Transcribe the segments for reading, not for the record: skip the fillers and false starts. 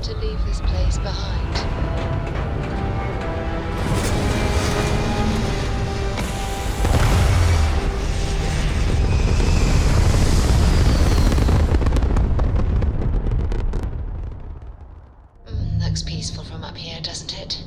to leave this place behind. Looks peaceful from up here, doesn't it?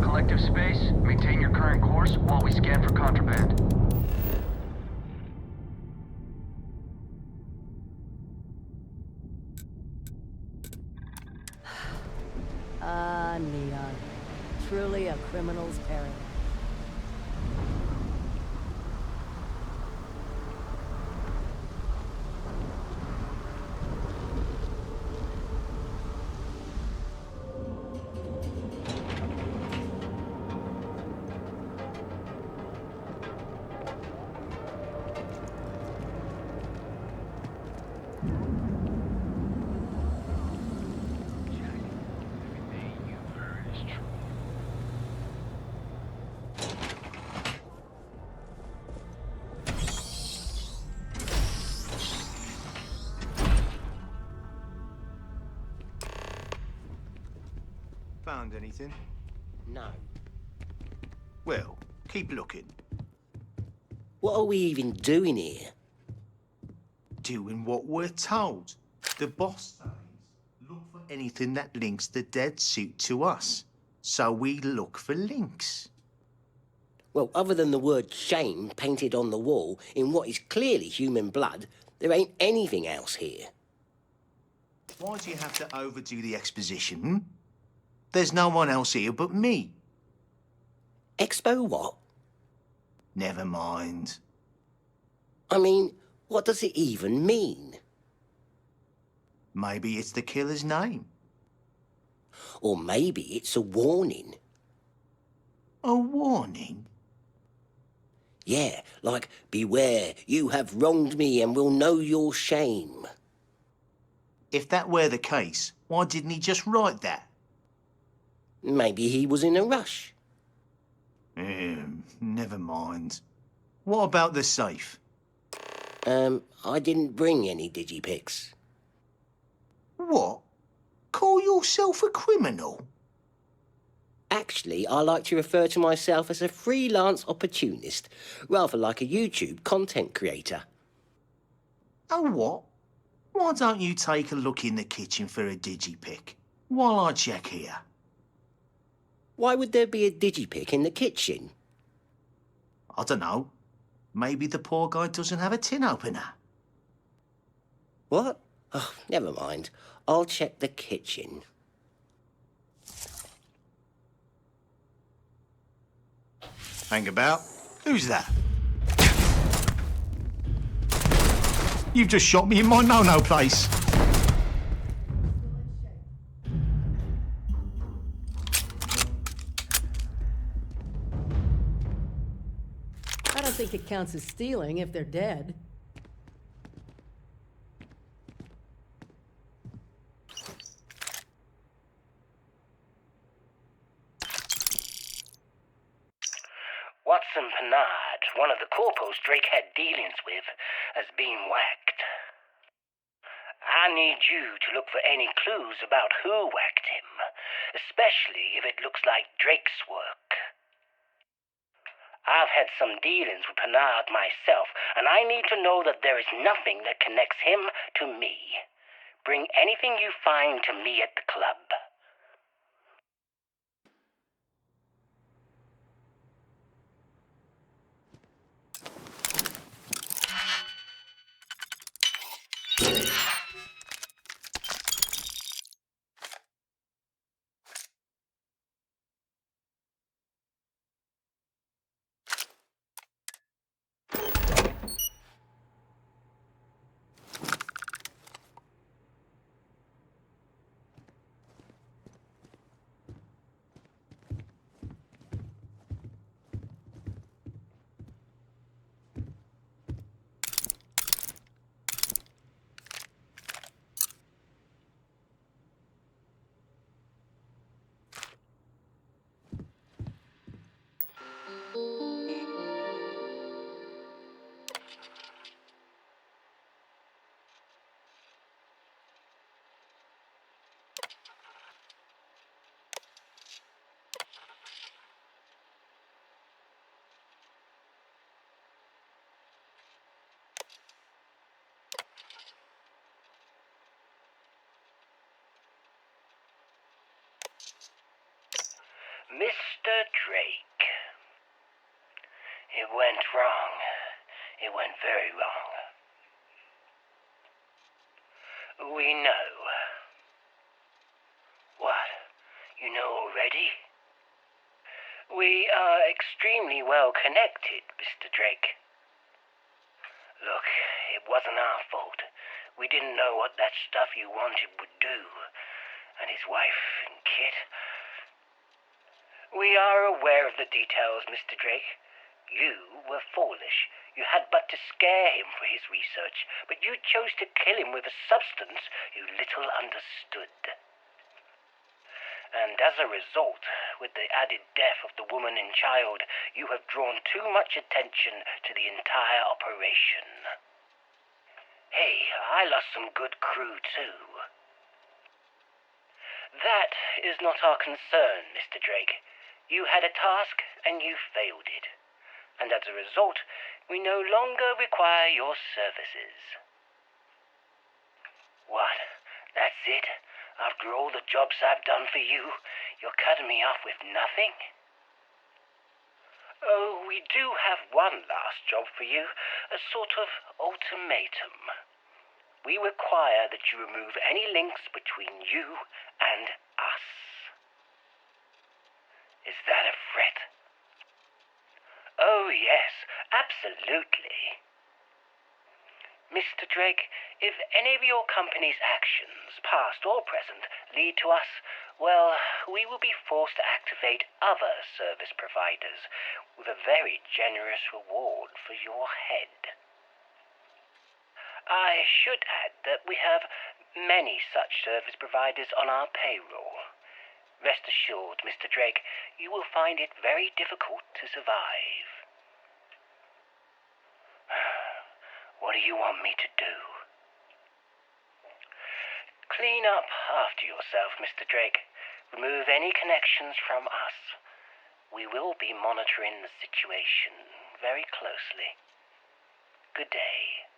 Collective space. Maintain your current course while we scan for contraband. Neon. Truly a criminal's paradise. Found anything? No. Well, keep looking. What are we even doing here? Doing what we're told. The boss says look for anything that links the dead suit to us. So we look for links. Well, other than the word shame painted on the wall in what is clearly human blood, there ain't anything else here. Why do you have to overdo the exposition, hmm? There's no one else here but me. Expo what? Never mind. I mean, what does it even mean? Maybe it's the killer's name. Or maybe it's a warning. A warning? Yeah, like, beware, you have wronged me and will know your shame. If that were the case, why didn't he just write that? Maybe he was in a rush. Never mind. What about the safe? I didn't bring any digipics. What? Call yourself a criminal? Actually, I like to refer to myself as a freelance opportunist, rather like a YouTube content creator. Oh, what? Why don't you take a look in the kitchen for a digipic while I check here? Why would there be a digipic in the kitchen? I don't know. Maybe the poor guy doesn't have a tin opener. What? Oh, never mind. I'll check the kitchen. Hang about. Who's that? You've just shot me in my no-no place. I don't think it counts as stealing if they're dead. Watson Penard, one of the corporals Drake had dealings with, has been whacked. I need you to look for any clues about who whacked him, especially if it looks like Drake's work. I've had some dealings with Penard myself, and I need to know that there is nothing that connects him to me. Bring anything you find to me at the club. Drake. It went wrong. It went very wrong. We know. What? You know already? We are extremely well connected, Mr. Drake. Look, it wasn't our fault. We didn't know what that stuff you wanted would do. And his wife and kid. We are aware of the details, Mr. Drake. You were foolish. You had but to scare him for his research, but you chose to kill him with a substance you little understood. And as a result, with the added death of the woman and child, you have drawn too much attention to the entire operation. Hey, I lost some good crew too. That is not our concern, Mr. Drake. You had a task and you failed it. And as a result, we no longer require your services. What? That's it? After all the jobs I've done for you, you're cutting me off with nothing? Oh, we do have one last job for you, a sort of ultimatum. We require that you remove any links between you and us. Is that a threat? Oh, yes, absolutely. Mr. Drake, if any of your company's actions, past or present, lead to us, well, we will be forced to activate other service providers with a very generous reward for your head. I should add that we have many such service providers on our payroll. Rest assured, Mr. Drake, you will find it very difficult to survive. What do you want me to do? Clean up after yourself, Mr. Drake. Remove any connections from us. We will be monitoring the situation very closely. Good day.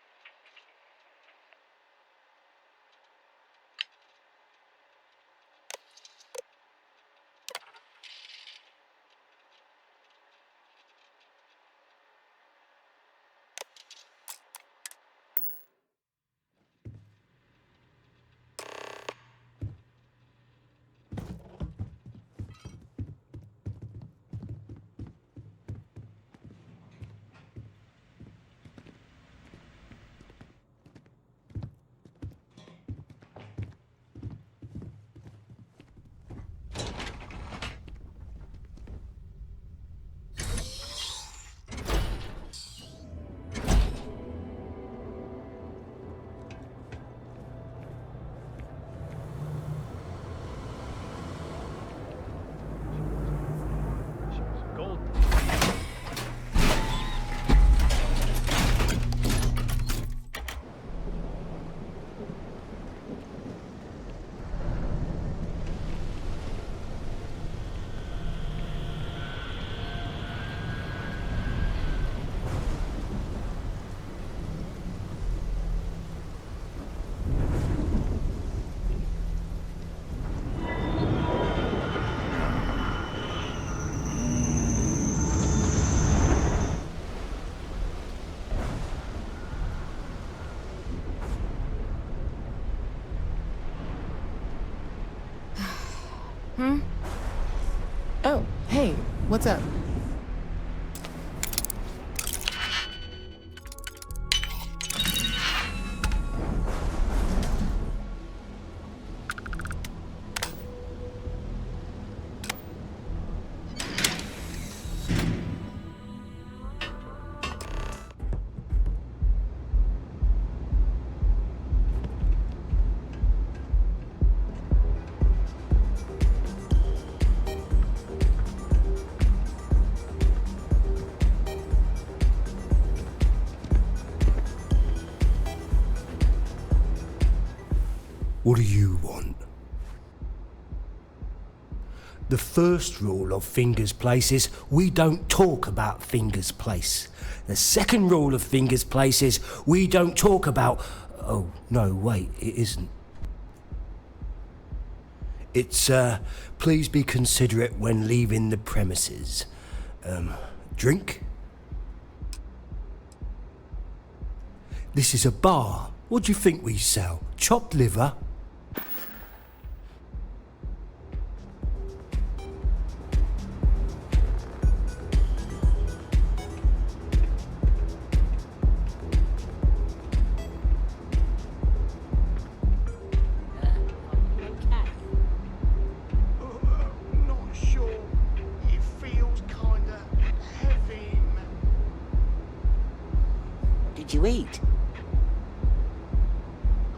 Oh, hey, what's up? What do you want? The first rule of Fingers Place is we don't talk about Fingers Place. The second rule of Fingers Place is we don't talk about... Oh, no, wait, it isn't. It's, please be considerate when leaving the premises. Drink? This is a bar. What do you think we sell? Chopped liver? Not sure. It feels kinda heavy, man. What did you eat?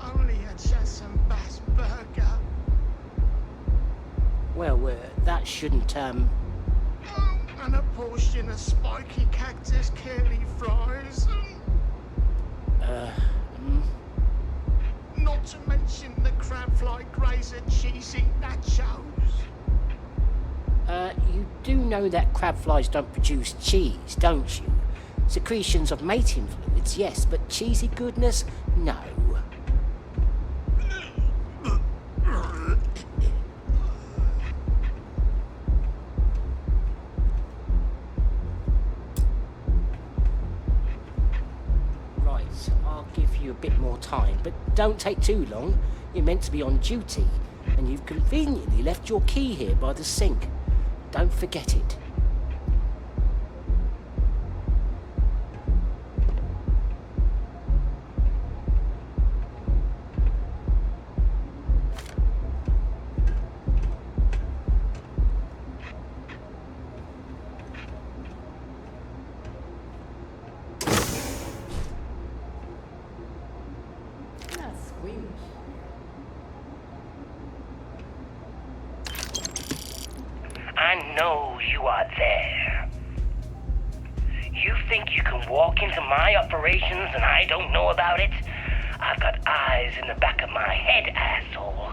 Only had some bass burger. Well, that shouldn't, And a portion of spiky cactus curly fries. Not to mention the crab-fly grazer cheesy nachos. You do know that crabflies don't produce cheese, don't you? Secretions of mating fluids, yes, but cheesy goodness, no. Right, I'll give you a bit more time, but don't take too long. You're meant to be on duty, and you've conveniently left your key here by the sink. Don't forget it. Not squeamish. I know you are there. You think you can walk into my operations and I don't know about it? I've got eyes in the back of my head, asshole.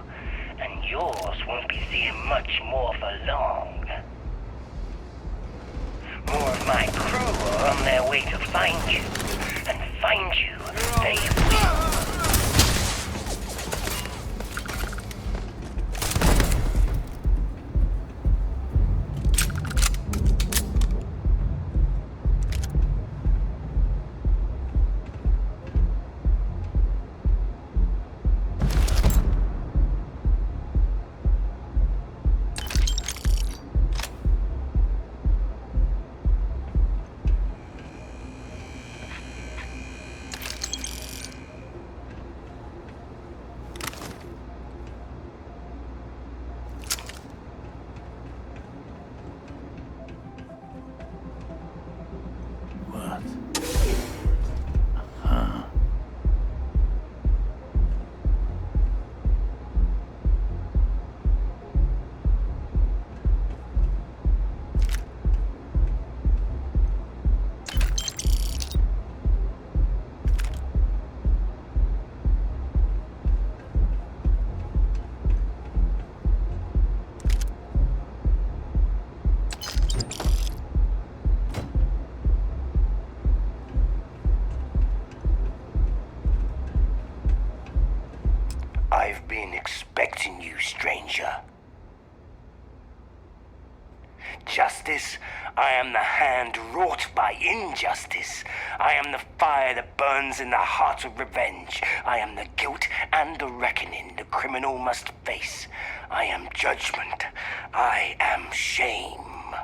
And yours won't be seeing much more for long. More of my crew are on their way to find you. And find you, they will. I've been expecting you, stranger. Justice, I am the hand wrought by injustice. I am the fire that burns in the heart of revenge. I am the guilt and the reckoning the criminal must face. I am judgment. I am shame.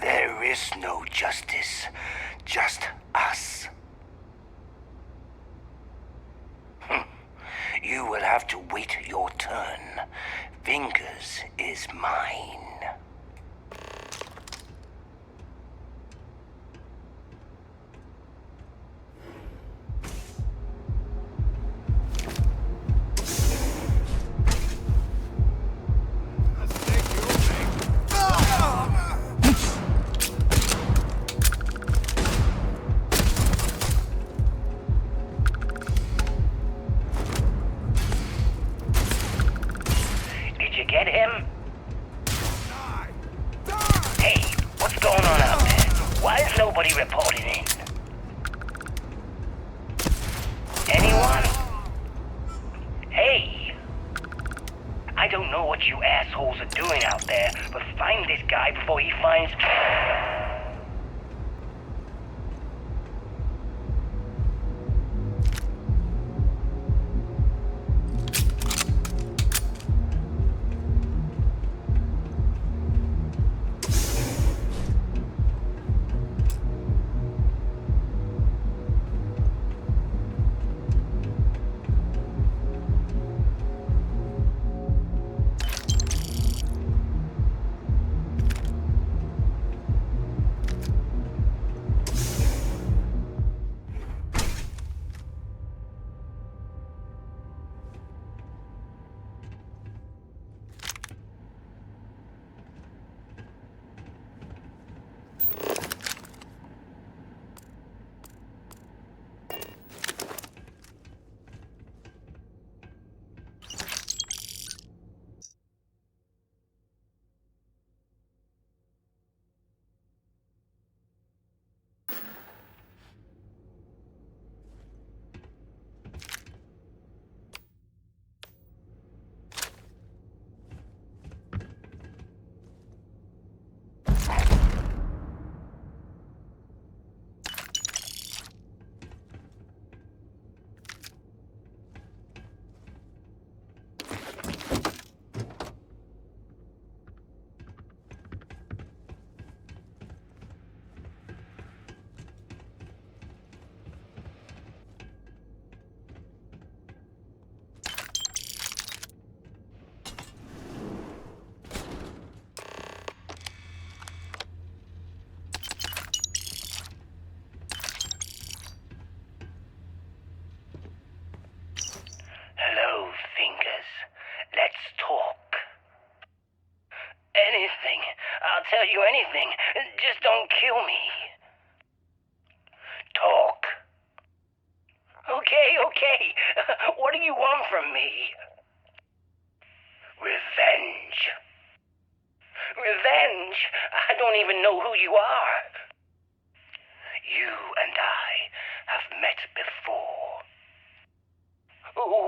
There is no justice, just us. You will have to wait your turn. Fingers is mine. Did you get him? Hey, what's going on out there? Why is nobody reporting in? Anyone? Hey! are doing out there, but find this guy before he finds... Hello, Fingers. Let's talk. Anything. I'll tell you anything. Just don't kill me. Talk. Okay. What do you want from me? Revenge. Revenge? I don't even know who you are. You and I have met before.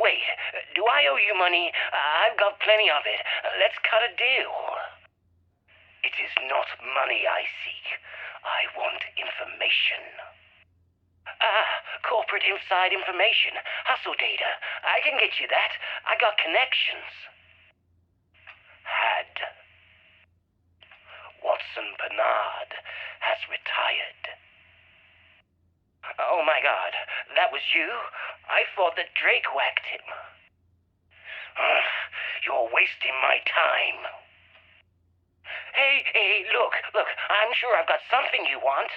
Wait, do I owe you money? I've got plenty of it. Let's cut a deal. It is not money I seek. I want information. Corporate inside information. Hustle data. I can get you that. I got connections. Had. Watson Bernard has retired. Oh my God, that was you? I thought that Drake whacked him. You're wasting my time. Hey, look, I'm sure I've got something you want.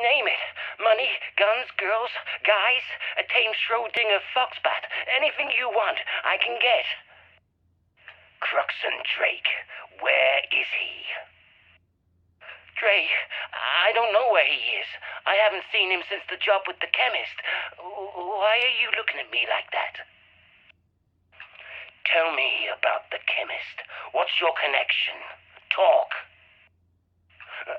Name it. Money, guns, girls, guys, a tame Schrodinger foxbat. Anything you want, I can get. Cruxon Drake, where is he? Drake, I don't know where he is. I haven't seen him since the job with the chemist. Why are you looking at me like that? Tell me about the chemist. What's your connection? Talk.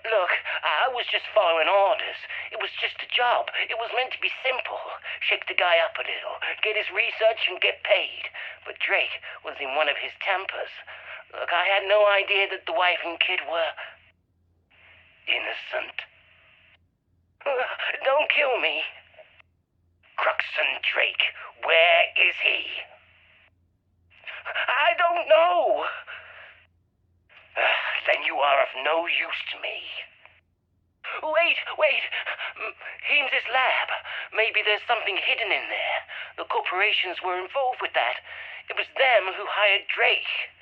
Look, I was just following orders. It was just a job. It was meant to be simple. Shake the guy up a little, get his research and get paid. But Drake was in one of his tempers. Look, I had no idea that the wife and kid were... innocent. Don't kill me. Cruxon Drake, where is he? I don't know. Then you are of no use to me. Wait. Heems's lab. Maybe there's something hidden in there. The corporations were involved with that. It was them who hired Drake.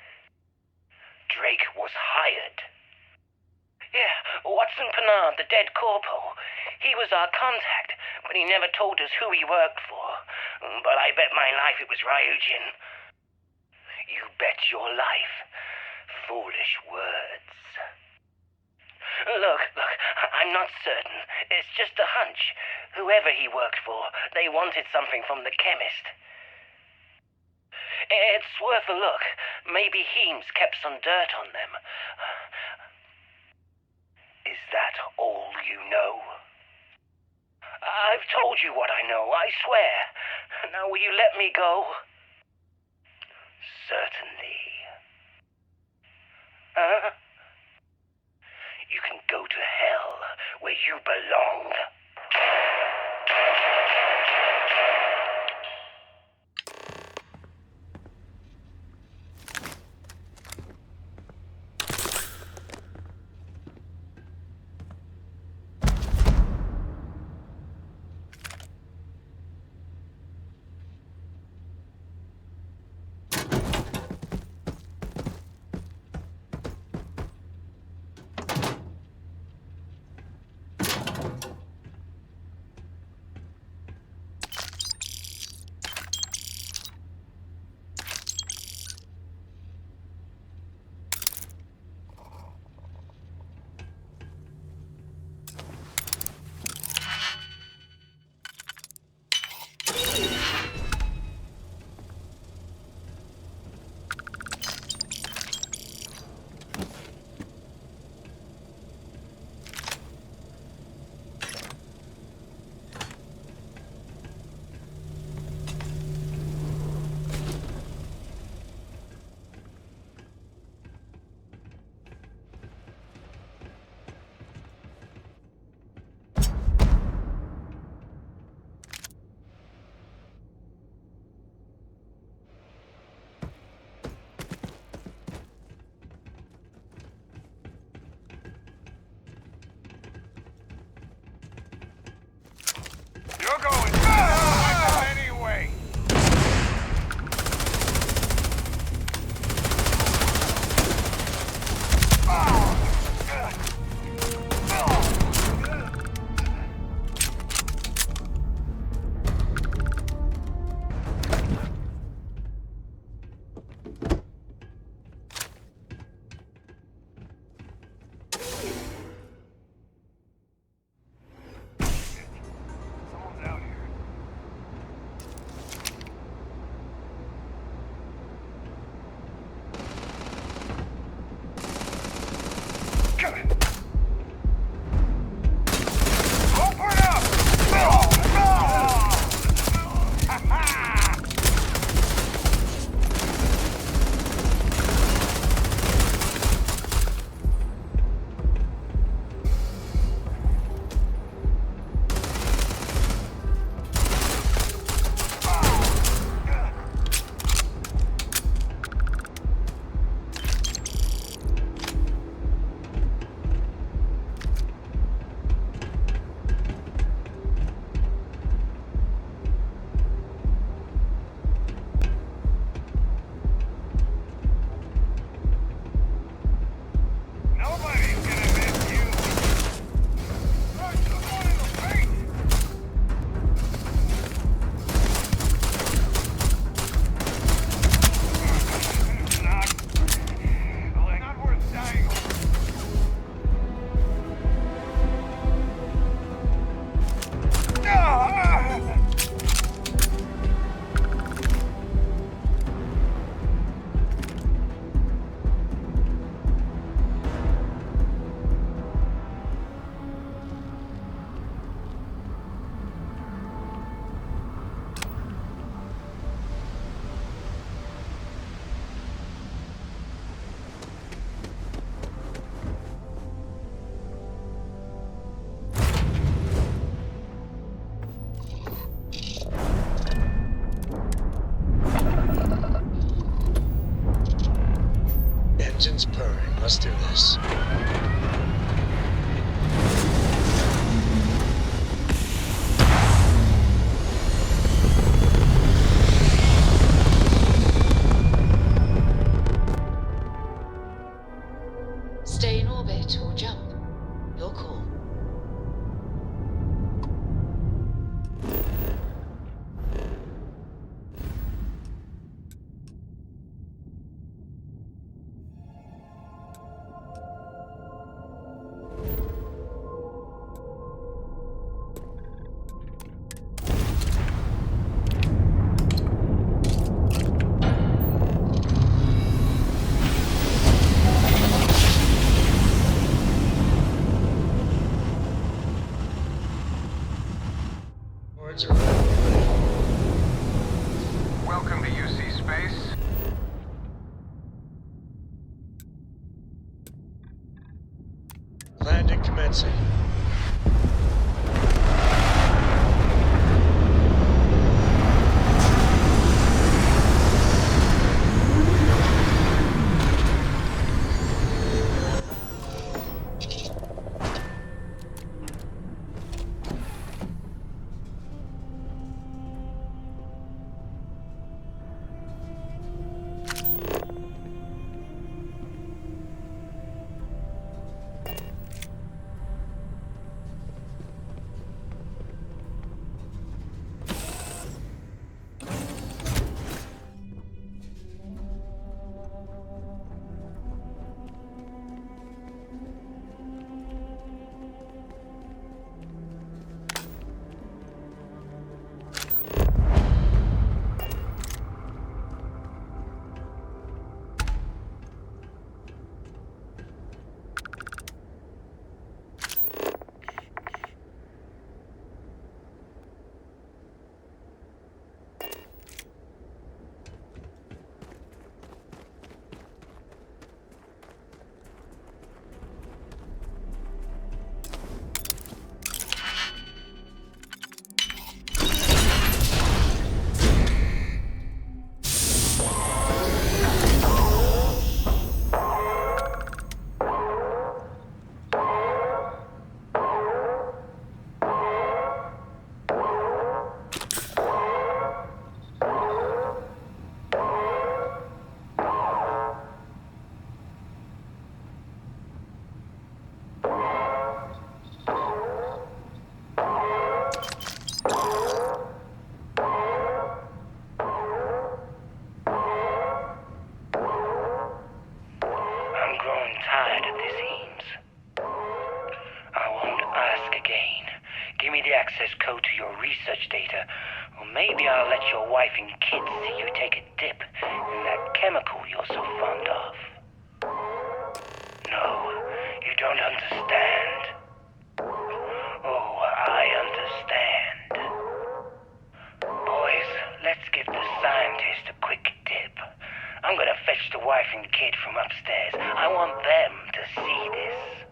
Drake was hired. Yeah, Watson Pennard, the dead corporal. He was our contact, but he never told us who he worked for. But I bet my life it was Ryujin. You bet your life. Foolish words. Look, I'm not certain. It's just a hunch. Whoever he worked for, they wanted something from the chemist. It's worth a look. Maybe Heems kept some dirt on them. Is that all you know? I've told you what I know, I swear. Now will you let me go? Certainly. You can go to hell where you belong. You're going down anyway. Someone's out here. Open up! Nobody's gonna miss you. Punch someone in the face. Not worth dying over. Engine's purring. Let's do this. Stay in orbit or jump. Your call. Landing commencing. I'm growing tired of this, Eames. I won't ask again. Give me the access code to your research data, or maybe I'll let your wife and kids see you take a dip in that chemical you're so fond of. No, you don't understand. Oh, I understand. Boys, let's give the scientist a quick dip. I'm gonna fetch the wife and kid from upstairs. I want them to see this.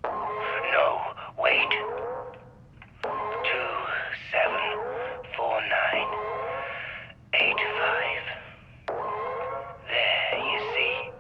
No, wait. 274985. There, you see?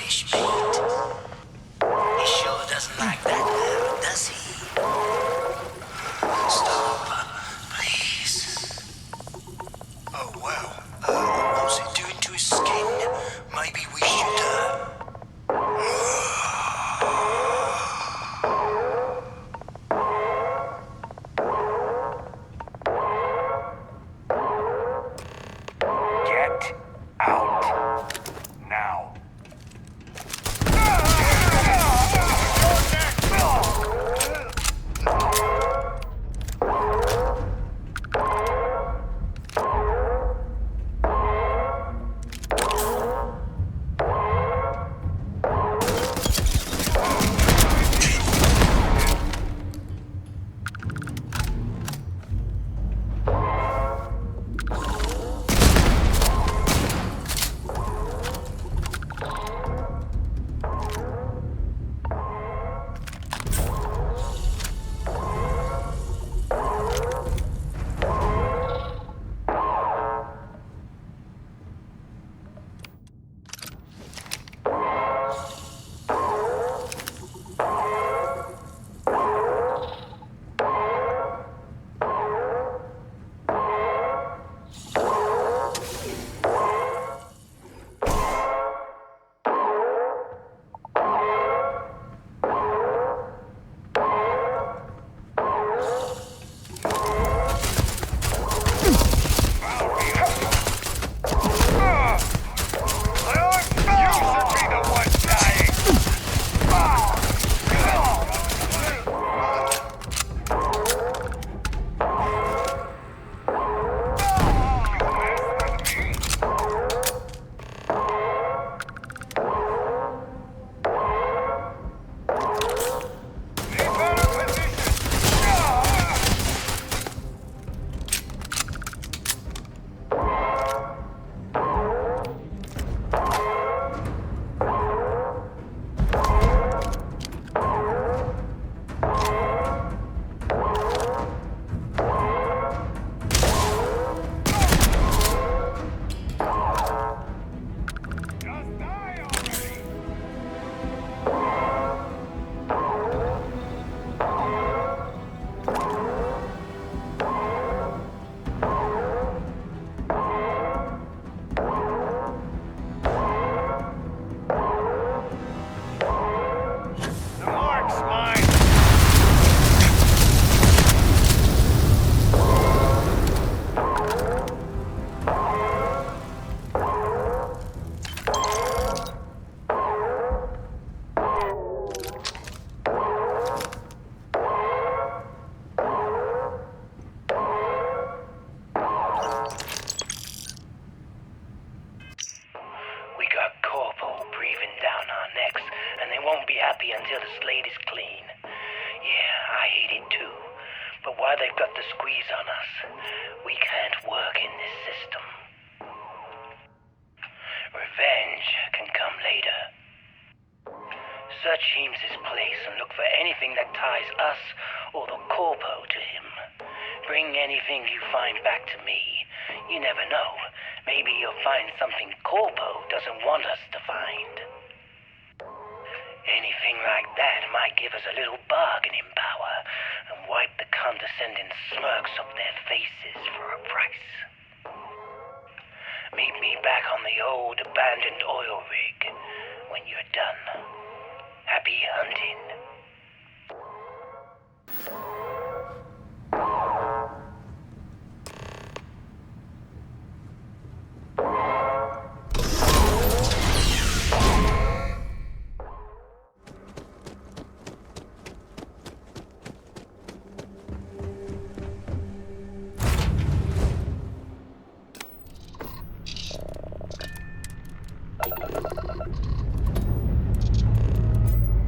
fish bait. He sure doesn't like that loud, does he? Stop, please. Oh, wow. What's it doing to his skin? Maybe we should, Get out. Now. happy until the slate is clean. Yeah, I hate it too. But why they've got the squeeze on us, we can't work in this system. Revenge can come later. Search Heems's place and look for anything that ties us or the corpo to him. Bring anything you find back to me. You never know. Maybe you'll find something corpo doesn't want us to find. Anything like that might give us a little bargaining power and wipe the condescending smirks off their faces for a price. Meet me back on the old abandoned oil rig when you're done. Happy hunting.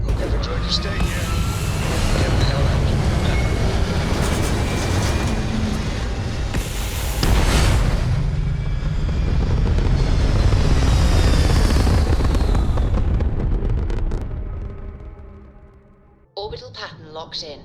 Hope you've enjoyed your stay here. Get the hell out. Orbital pattern locked in.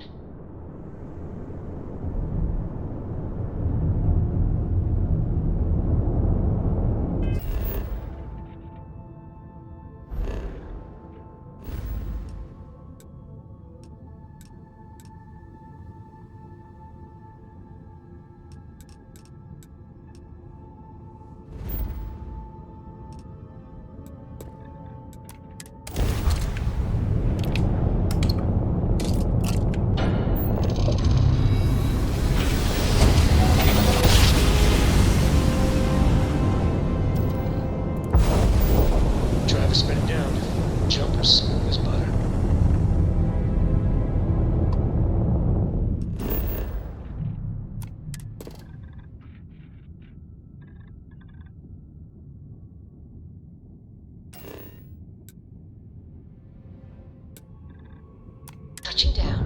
jumper's smooth as butter. Touching down.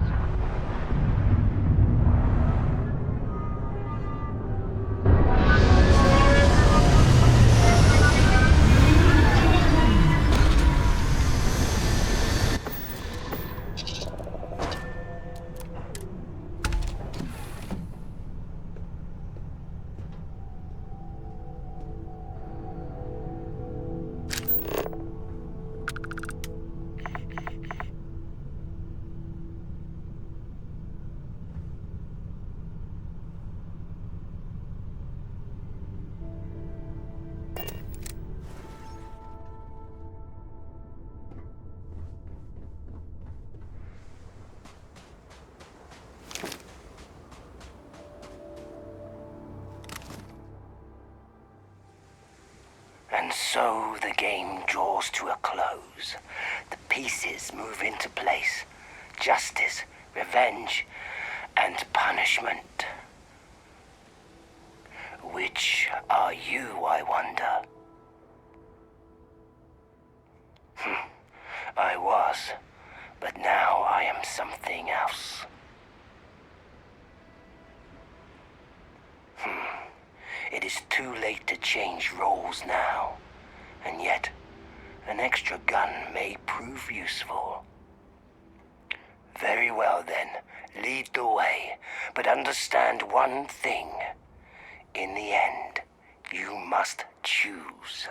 And so the game draws to a close. The pieces move into place. Justice, revenge, and punishment. Which are you, I wonder? I was, but now I am something else. It is too late to change roles now, and yet an extra gun may prove useful. Very well then, lead the way, but understand one thing. In the end, you must choose.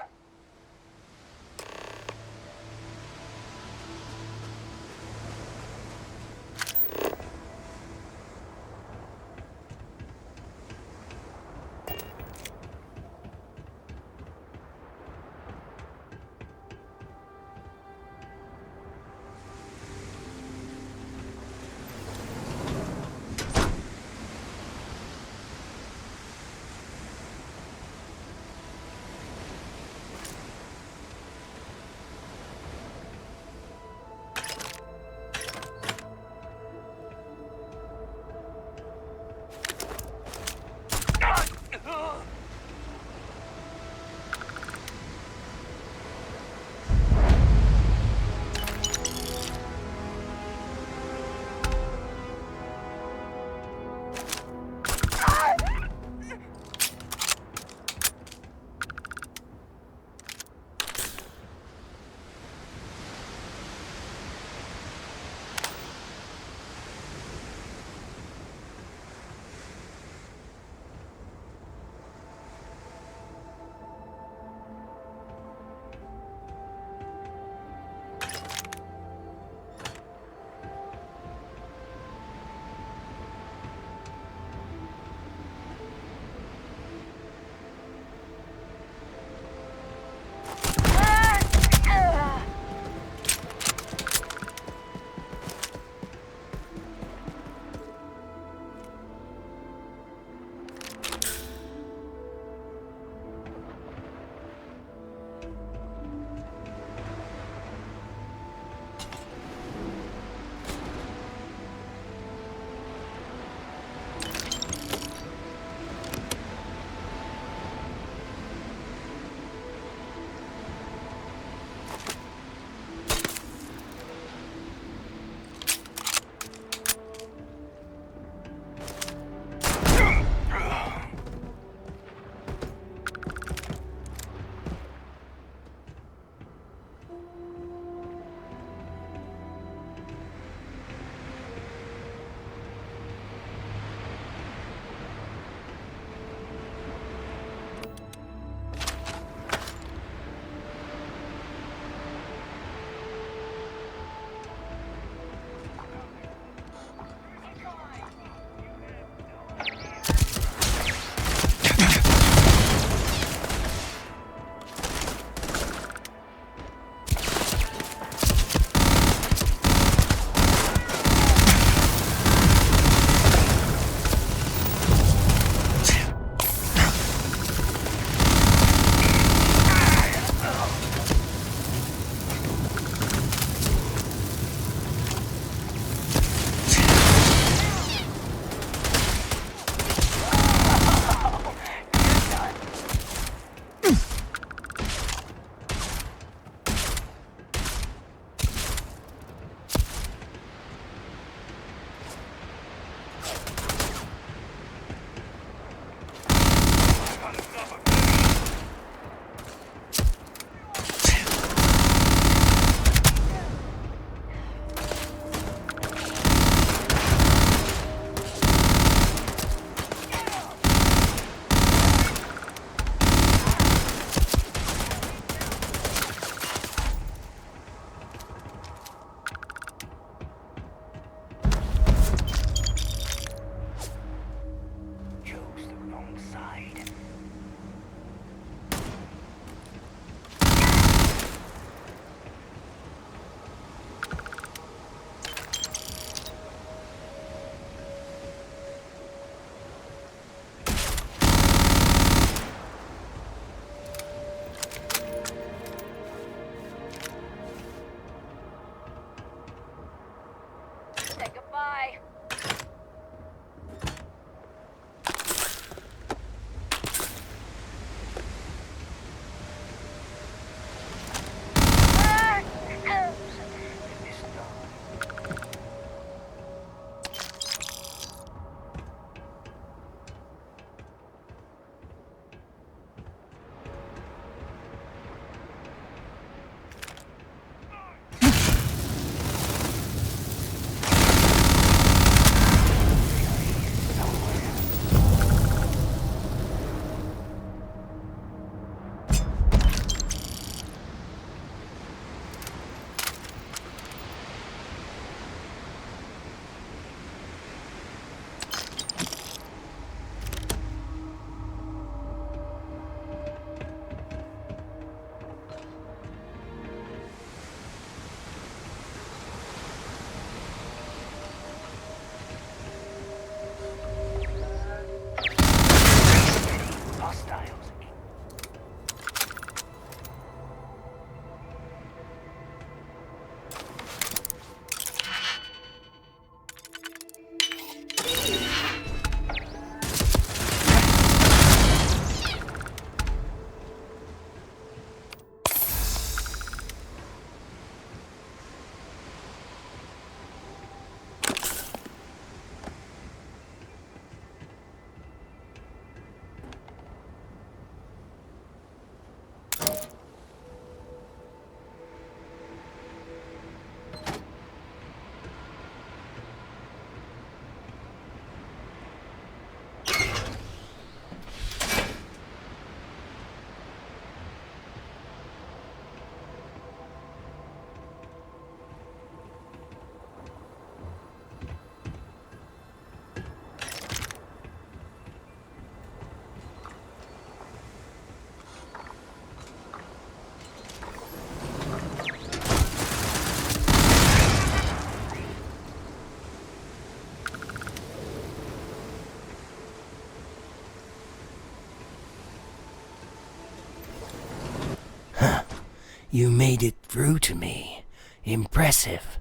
You made it through to me. Impressive.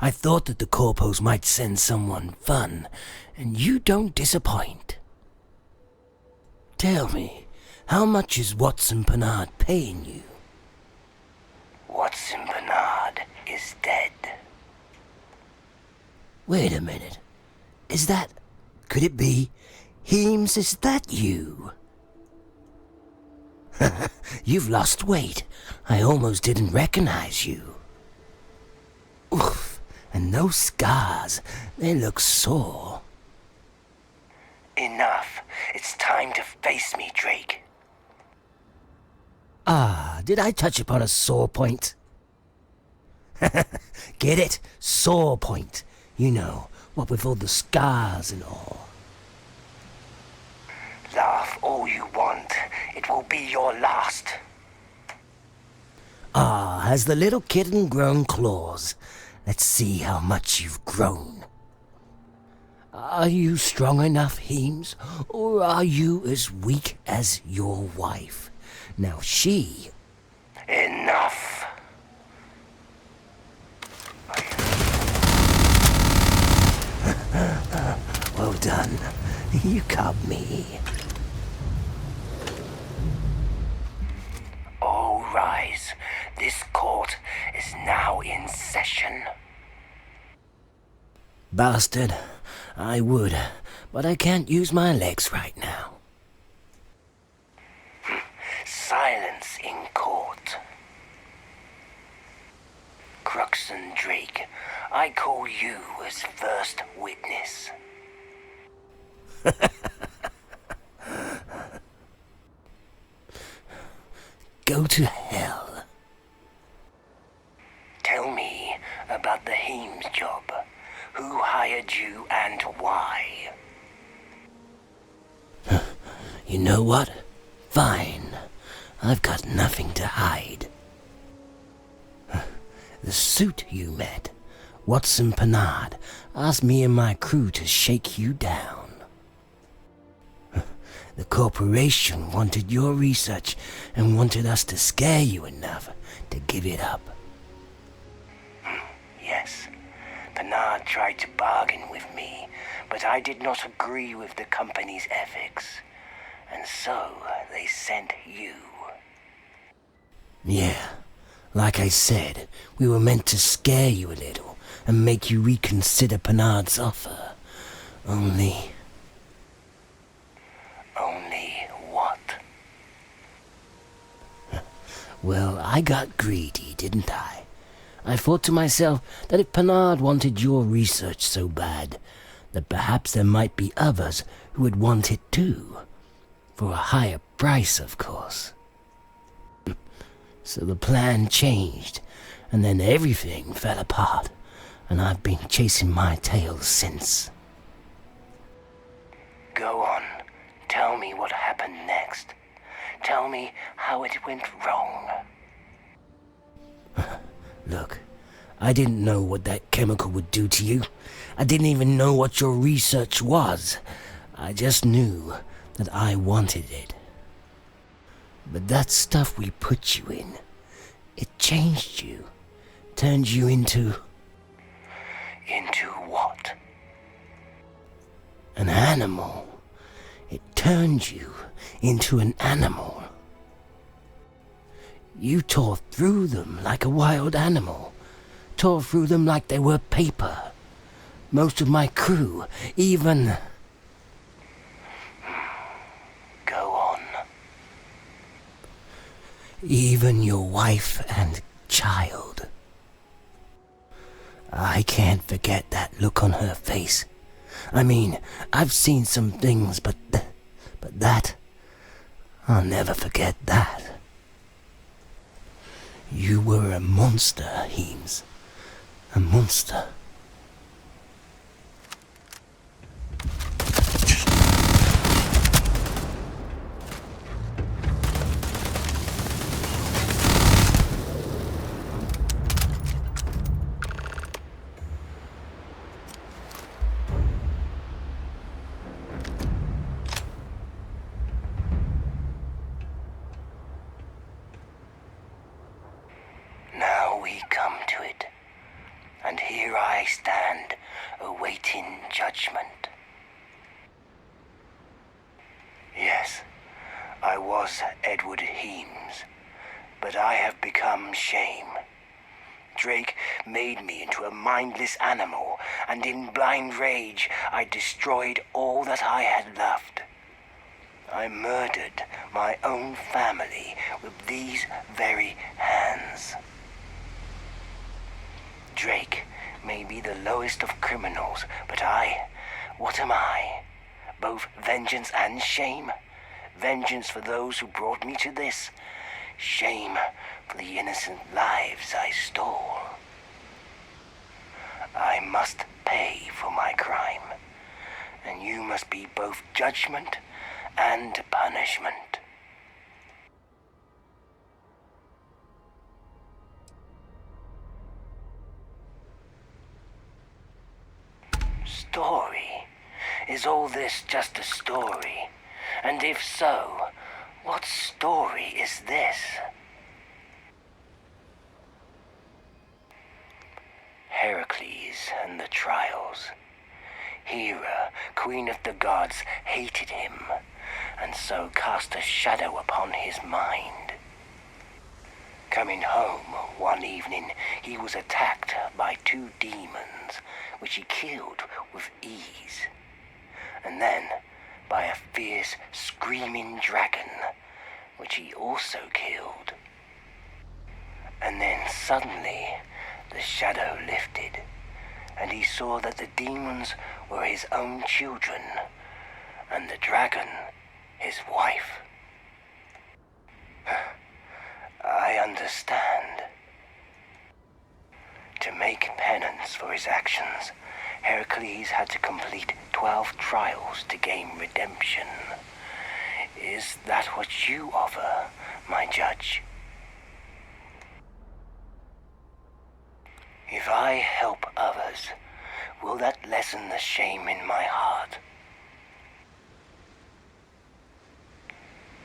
I thought that the corpos might send someone fun, and you don't disappoint. Tell me, how much is Watson Pennard paying you? Watson Pennard is dead. Wait a minute. Could it be? Heems, is that you? You've lost weight. I almost didn't recognize you. Oof, and those scars, they look sore. Enough. It's time to face me, Drake. Ah, did I touch upon a sore point? Get it? Sore point. You know, what with all the scars and all. Laugh all you want. It will be your last. Ah, has the little kitten grown claws? Let's see how much you've grown. Are you strong enough, Heems? Or are you as weak as your wife? Now she... Enough. Well done. You caught me. All rise. This court is now in session. Bastard. I would, but I can't use my legs right now. Silence in court. Cruxon Drake, I call you as first witness. Go to hell. Tell me about the Heems job. Who hired you and why? You know what? Fine. I've got nothing to hide. The suit you met, Watson Pennard, asked me and my crew to shake you down. The corporation wanted your research and wanted us to scare you enough to give it up. Yes, Pennard tried to bargain with me, but I did not agree with the company's ethics. And so they sent you. Yeah, like I said, we were meant to scare you a little and make you reconsider Pennard's offer. Only what? Well, I got greedy, didn't I? I thought to myself that if Pennard wanted your research so bad, that perhaps there might be others who would want it too. For a higher price, of course. So the plan changed, and then everything fell apart, and I've been chasing my tail since. Go on. Tell me what happened next. Tell me how it went wrong. Look, I didn't know what that chemical would do to you. I didn't even know what your research was. I just knew that I wanted it. But that stuff we put you in, it changed you. Turned you into... Into what? An animal. It turned you into an animal. You tore through them like a wild animal. Tore through them like they were paper. Most of my crew, even... Go on. Even your wife and child. I can't forget that look on her face. I mean, I've seen some things, but that... I'll never forget that. You were a monster, Heems. A monster. and here I stand, awaiting judgment. Yes, I was Edward Heames, but I have become shame. Drake made me into a mindless animal, and in blind rage I destroyed all that I had loved. I murdered my own family with these very hands. Drake may be the lowest of criminals, but what am I? Both vengeance and shame? Vengeance for those who brought me to this. Shame for the innocent lives I stole. I must pay for my crime, and you must be both judgment and punishment. Story? Is all this just a story? And if so, what story is this? Heracles and the trials. Hera, queen of the gods, hated him, and so cast a shadow upon his mind. Coming home one evening, he was attacked by 2 demons, which he killed with ease. And then by a fierce, screaming dragon, which he also killed. And then suddenly, the shadow lifted, and he saw that the demons were his own children, and the dragon his wife. I understand. To make penance for his actions, Heracles had to complete 12 trials to gain redemption. Is that what you offer, my judge? If I help others, will that lessen the shame in my heart?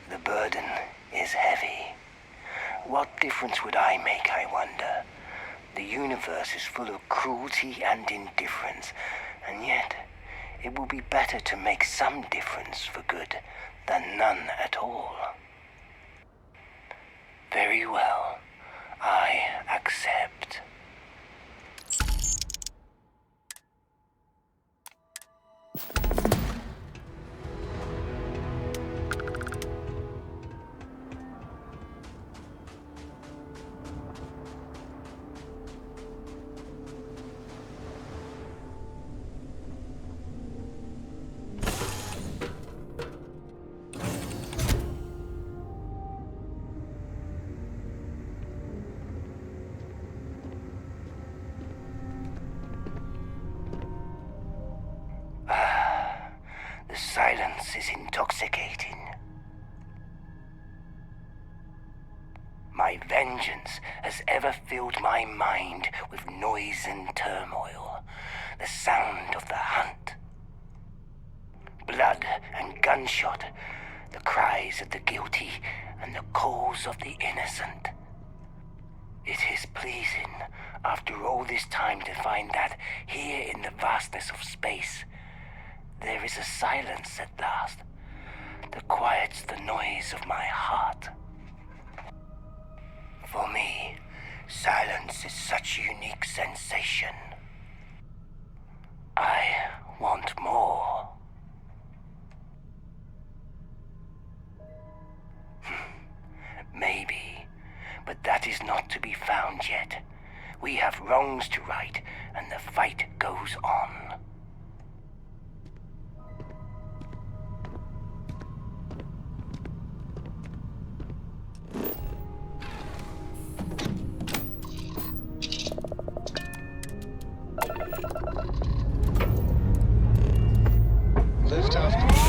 The burden is heavy. What difference would I make, I wonder? The universe is full of cruelty and indifference, and yet it will be better to make some difference for good than none at all. Very well, I accept. The silence is intoxicating. My vengeance has ever filled my mind with noise and turmoil, the sound of the hunt. Blood and gunshot, the cries of the guilty and the calls of the innocent. It is pleasing, after all this time, to find that here in the vastness of space, there is a silence at last that quiets the noise of my heart. For me, silence is such a unique sensation. I want more. Maybe, but that is not to be found yet. We have wrongs to right, and the fight goes on. Liftoff.